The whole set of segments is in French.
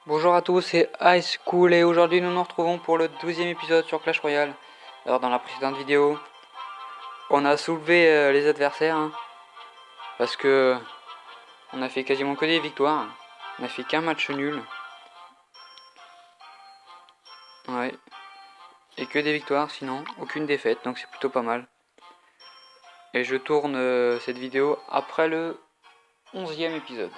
Bonjour à tous, c'est Ice Cool et aujourd'hui nous nous retrouvons pour le 12e épisode sur Clash Royale. Alors dans la précédente vidéo, on a soulevé les adversaires parce que on a fait quasiment que des victoires. On a fait qu'un match nul. Ouais. Et que des victoires sinon, aucune défaite, donc c'est plutôt pas mal. Et je tourne cette vidéo après le 11e épisode.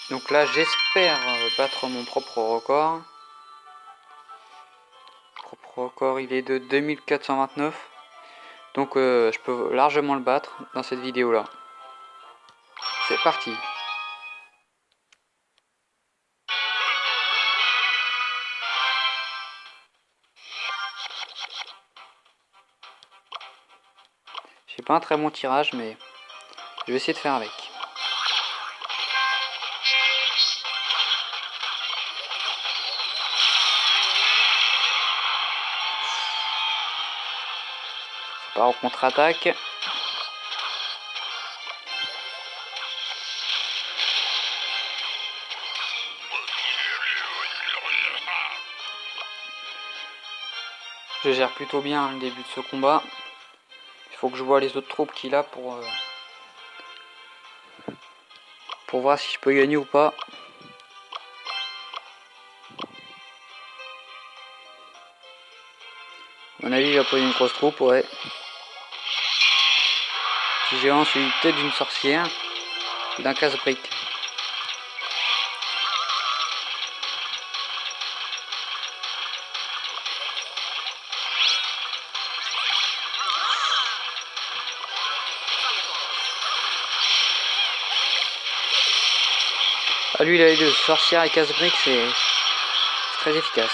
Donc là j'espère battre mon propre record. Propre record il est de 2429. Donc je peux largement le battre dans cette vidéo là. C'est parti. J'ai pas un très bon tirage mais je vais essayer de faire avec. Ça part en contre-attaque. Je gère plutôt bien le début de ce combat. Il faut que je vois les autres troupes qu'il a pour voir si je peux gagner ou pas. À mon avis, il va poser une grosse troupe, ouais. Petit géant suivi peut-être d'une sorcière ou d'un casse-brique. Ah, lui, il a les deux, sorcière et casse-brique, c'est très efficace.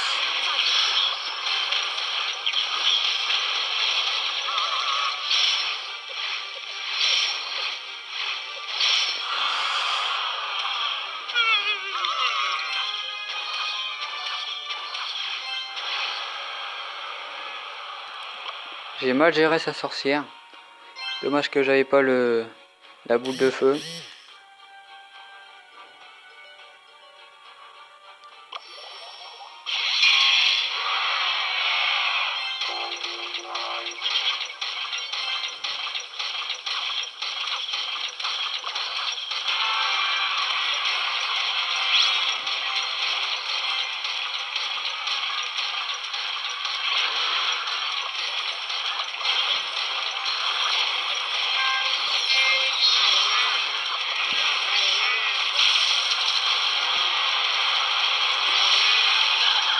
J'ai mal géré sa sorcière. Dommage que j'avais pas la boule de feu.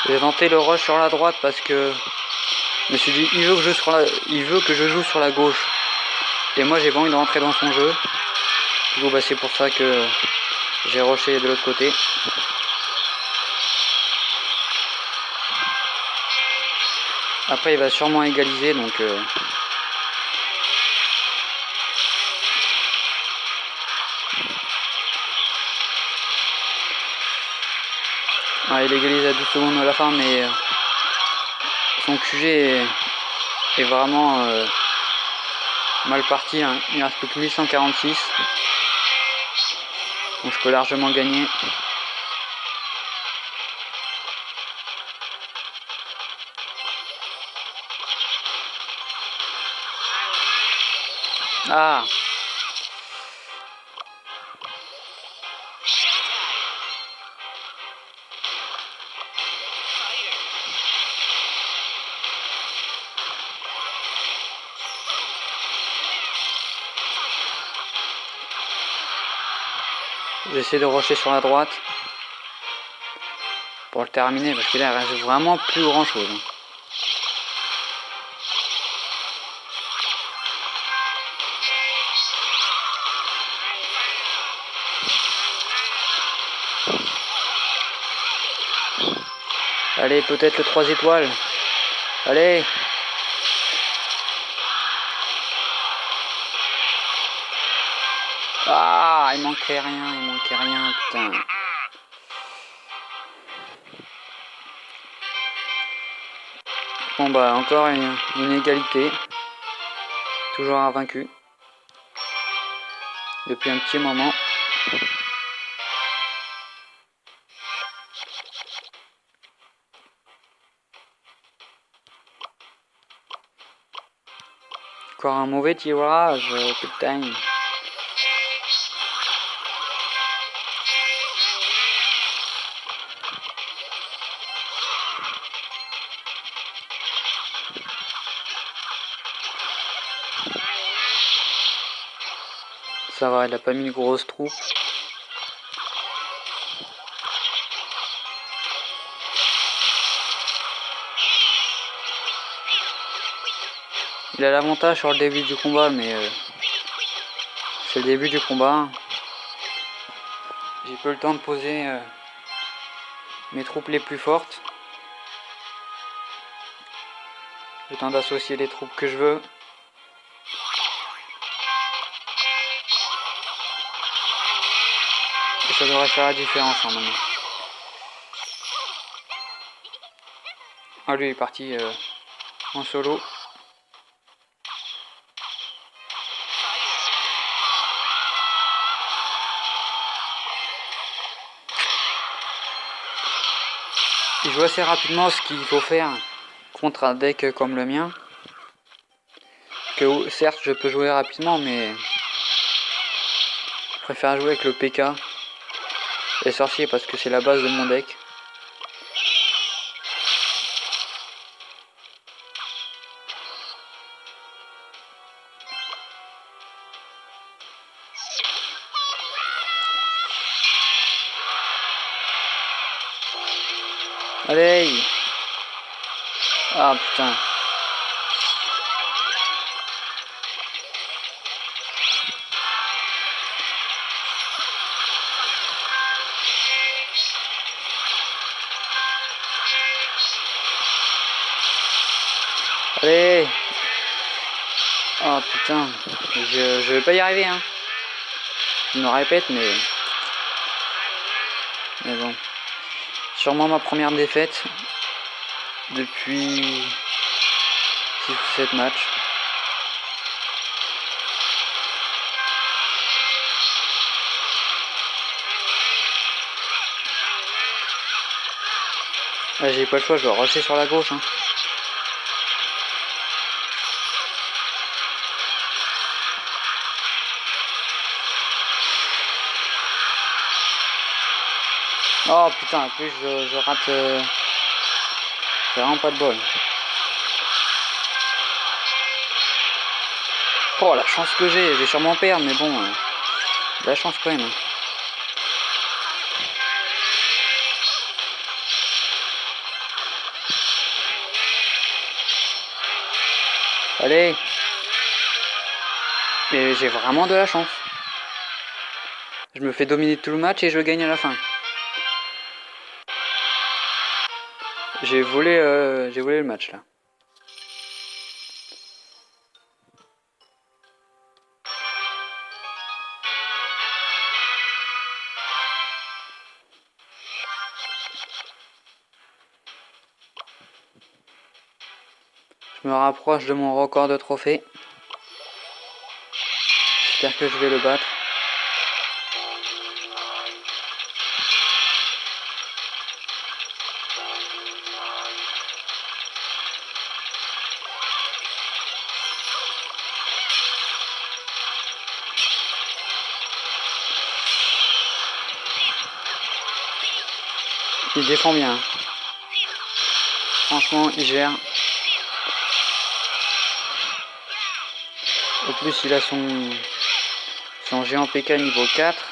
J'ai tenté le rush sur la droite parce que je me suis dit il veut que je joue sur la gauche. Et moi j'ai pas envie de rentrer dans son jeu. Du coup bah, c'est pour ça que j'ai rushé de l'autre côté. Après il va sûrement égaliser donc ouais, il égalise à 12 secondes à la fin mais son QG est vraiment mal parti. Hein. Il reste plus que 1146. Donc je peux largement gagner. Ah, j'essaie de rusher sur la droite pour le terminer parce que là il reste vraiment plus grand chose. Allez, peut-être le 3 étoiles. Allez. Ah, il manquait rien, putain. Bon bah encore une égalité. Toujours invaincu. depuis un petit moment. Encore un mauvais tirage, putain. Ça va, il a pas mis une grosse troupe. Il a l'avantage sur le début du combat, mais c'est le début du combat. J'ai peu le temps de poser mes troupes les plus fortes. Le temps d'associer les troupes que je veux. Et ça devrait faire la différence normalement. Ah, lui il est parti en solo. Il joue assez rapidement ce qu'il faut faire contre un deck comme le mien. Que certes je peux jouer rapidement, mais je préfère jouer avec le PK et sorcier parce que c'est la base de mon deck. Allez! Ah putain! Allez! Oh putain! Je vais pas y arriver, hein! Je me répète, mais bon. Sûrement ma première défaite depuis 6 ou 7 matchs. Là, j'ai pas le choix, je dois rusher sur la gauche. Hein. Oh putain, en plus je rate. J'ai vraiment pas de bol. Oh la chance que j'ai, je vais sûrement perdre, mais bon, la chance quand même. Allez. Mais j'ai vraiment de la chance. Je me fais dominer tout le match et je gagne à la fin. J'ai volé le match là. Je me rapproche de mon record de trophée. J'espère que je vais le battre. Il défend bien. Franchement, il gère. Au plus, il a son géant PK niveau 4.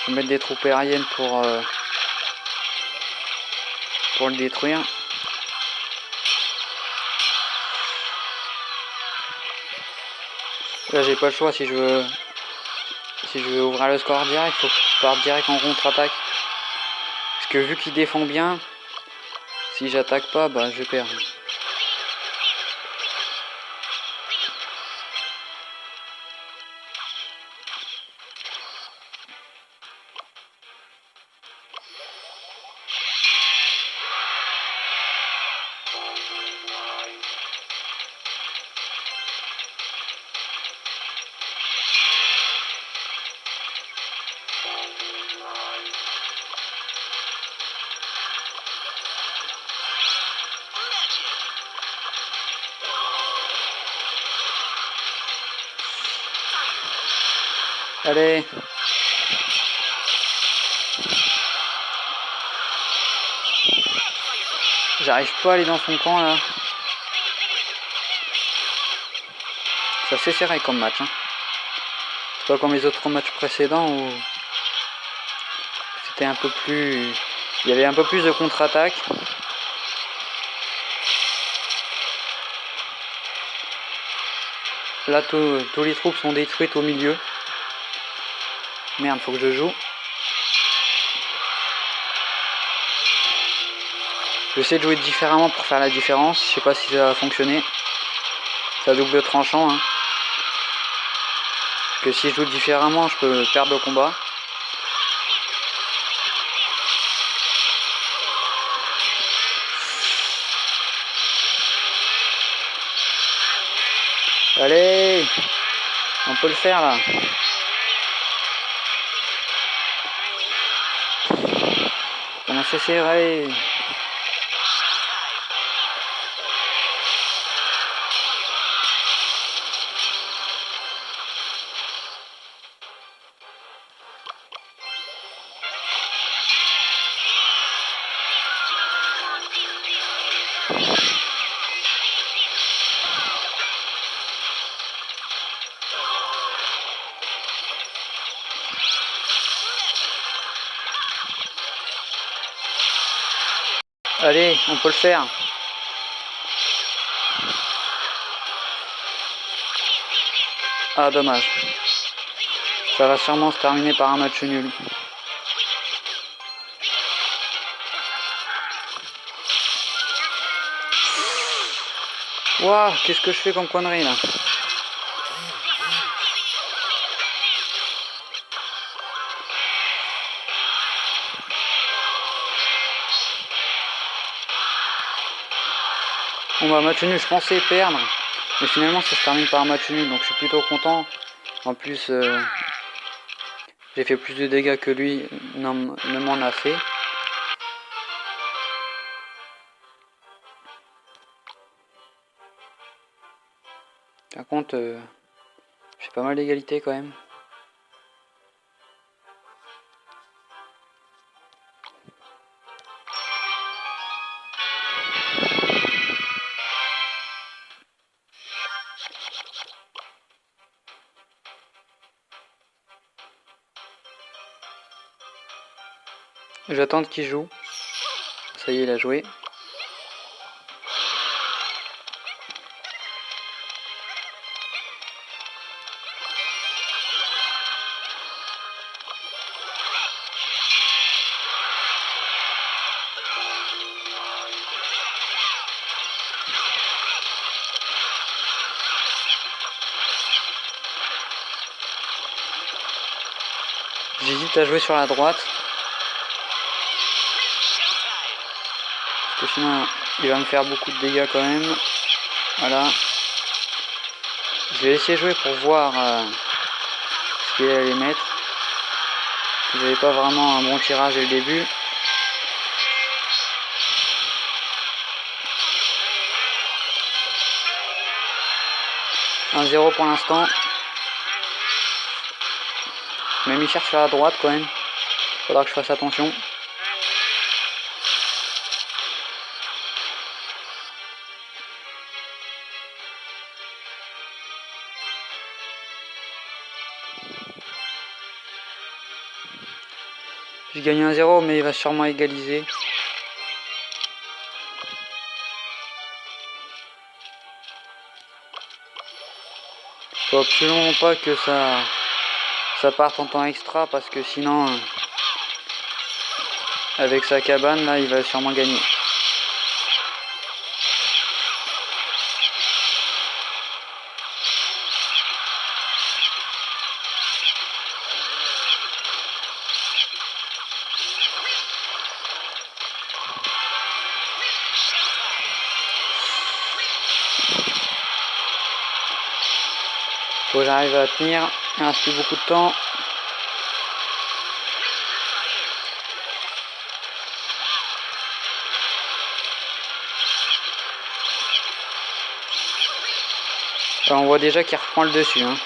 Je vais mettre des troupes aériennes pour le détruire. Là, j'ai pas le choix si je veux ouvrir le score direct, il faut que je parte direct en contre-attaque. Parce que vu qu'il défend bien, si j'attaque pas, bah je perds. Allez. J'arrive pas à aller dans son camp là. C'est assez serré comme match. Hein. C'est pas comme les autres matchs précédents où c'était un peu plus... Il y avait un peu plus de contre-attaque. Là, tous les troupes sont détruites au milieu. Merde, faut que je joue. J'essaie de jouer différemment pour faire la différence. Je sais pas si ça va fonctionner. C'est à double tranchant. Hein. Parce que si je joue différemment, je peux perdre le combat. Allez, on peut le faire là. Comment c'est serré. Allez, on peut le faire. Ah, dommage. Ça va sûrement se terminer par un match nul. Waouh, qu'est-ce que je fais comme connerie là? Bon bah match nul, je pensais perdre. Mais finalement ça se termine par un match nul, donc je suis plutôt content. En plus, j'ai fait plus de dégâts que lui ne m'en a fait. Par contre, j'ai pas mal d'égalité quand même. J'attends qu'il joue. Ça y est, il a joué. J'hésite à jouer sur la droite. Parce que sinon, il va me faire beaucoup de dégâts quand même. Voilà. Je vais essayer de jouer pour voir ce qu'il allait mettre. J'avais pas vraiment un bon tirage dès le début. Un 0 pour l'instant. Même il cherche sur la droite quand même. Faudra que je fasse attention. J'ai gagné un 0 mais il va sûrement égaliser. Faut absolument pas que ça parte en temps extra parce que sinon avec sa cabane là il va sûrement gagner. Faut que j'arrive à tenir, il reste plus beaucoup de temps. Alors, on voit déjà qu'il reprend le dessus. Hein.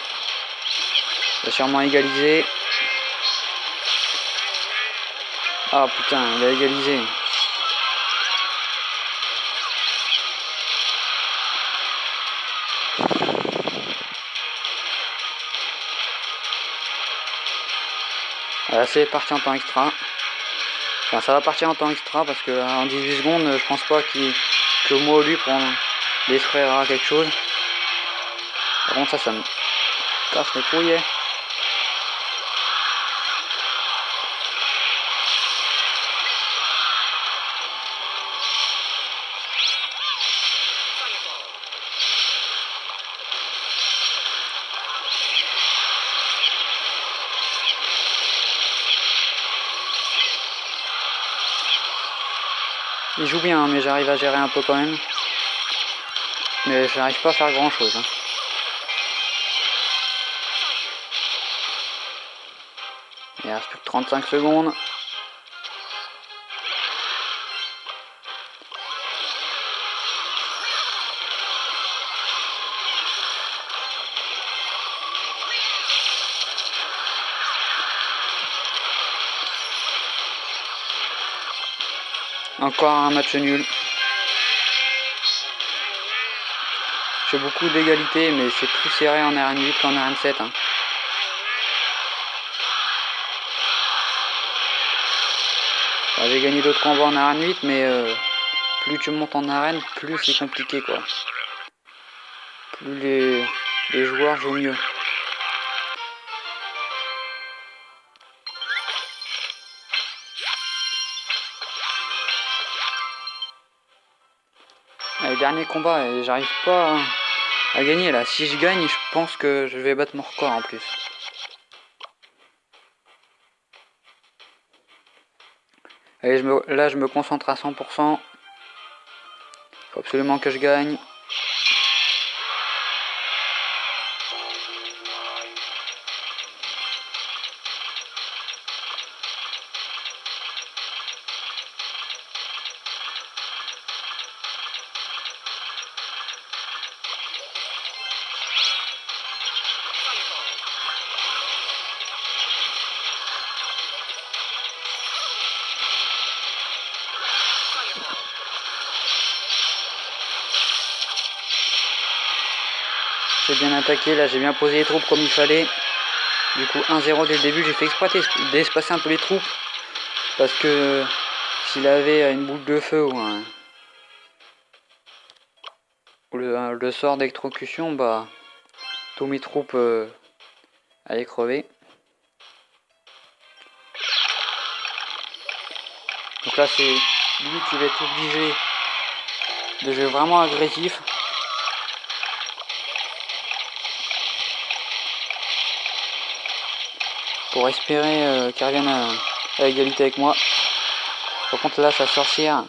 Il va sûrement égaliser. Ah putain, il a égalisé. Là, c'est parti en temps extra. Enfin, ça va partir en temps extra parce que en 18 secondes, je pense pas que moi ou lui pour détruire quelque chose. Par contre, ça me casse les couilles. Il joue bien, mais j'arrive à gérer un peu quand même. Mais j'arrive pas à faire grand chose. Hein. Il reste plus que 35 secondes. Encore un match nul. J'ai beaucoup d'égalité, mais c'est plus serré en RN8 qu'en RN7. Hein. Enfin, j'ai gagné d'autres combats en RN8, mais plus tu montes en arène, plus c'est compliqué quoi. Plus les joueurs jouent mieux. Allez, dernier combat, et j'arrive pas à gagner là. Si je gagne, je pense que je vais battre mon record en plus. Allez, là je me concentre à 100%. Faut absolument que je gagne. J'ai bien attaqué, là j'ai bien posé les troupes comme il fallait. Du coup 1-0 dès le début, j'ai fait exprès d'espacer un peu les troupes. Parce que s'il avait une boule de feu ou le sort d'électrocution, bah tous mes troupes allaient crever. Donc là c'est lui qui va être obligé de jouer vraiment agressif. Pour espérer qu'il revienne à égalité avec moi. Par contre là sa sorcière,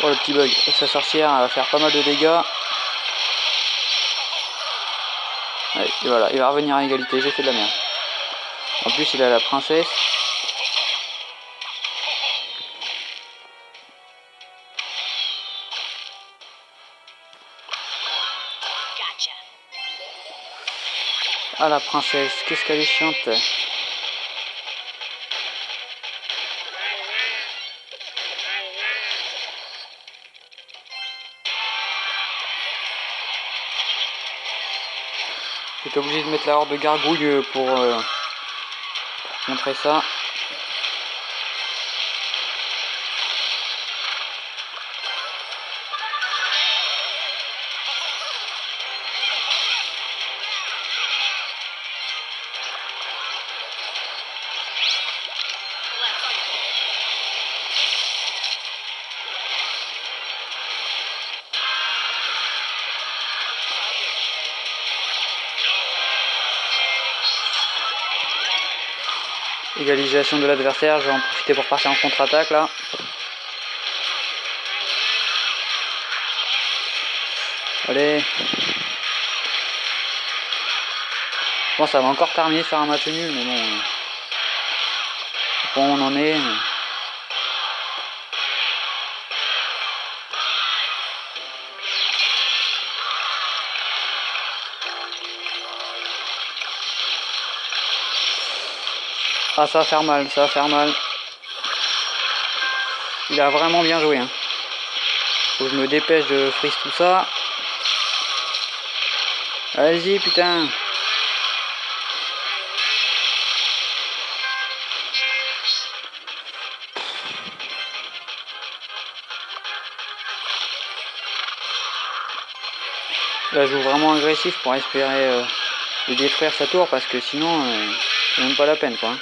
oh le petit bug, sa sorcière va faire pas mal de dégâts. Allez, et voilà, il va revenir à égalité, j'ai fait de la merde. En plus il a la princesse. Ah la princesse, qu'est-ce qu'elle est chiante. J'étais obligé de mettre la horde de gargouilles pour montrer ça. Égalisation de l'adversaire, je vais en profiter pour passer en contre-attaque là. Allez. Bon, ça va encore terminer sur un match nul, mais bon. Bon, on en est. Ah, ça va faire mal, ça va faire mal. Il a vraiment bien joué. Hein. Faut que je me dépêche de freeze tout ça. Vas-y, putain. Là, je joue vraiment agressif pour espérer de détruire sa tour parce que sinon, c'est même pas la peine, quoi.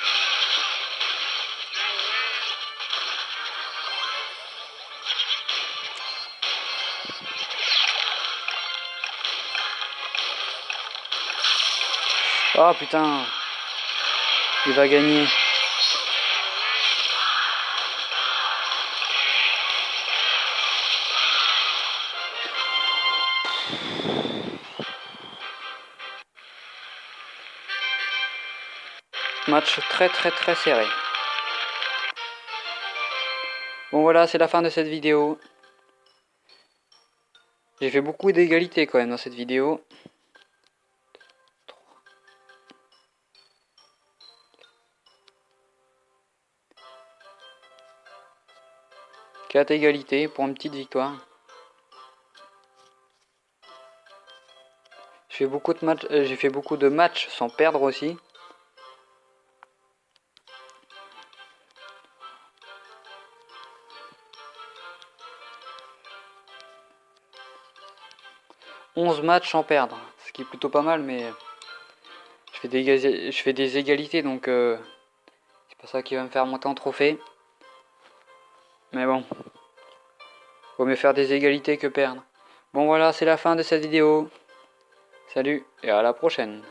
Oh putain, il va gagner. Match très serré. Bon voilà, c'est la fin de cette vidéo. J'ai fait beaucoup d'égalité quand même dans cette vidéo. 4 égalités pour une petite victoire. J'ai fait beaucoup de matchs sans perdre aussi. « 11 matchs sans perdre, ce qui est plutôt pas mal, mais je fais des égalités, donc c'est pas ça qui va me faire monter en trophée. Mais bon, vaut mieux faire des égalités que perdre. Bon voilà, c'est la fin de cette vidéo. Salut et à la prochaine.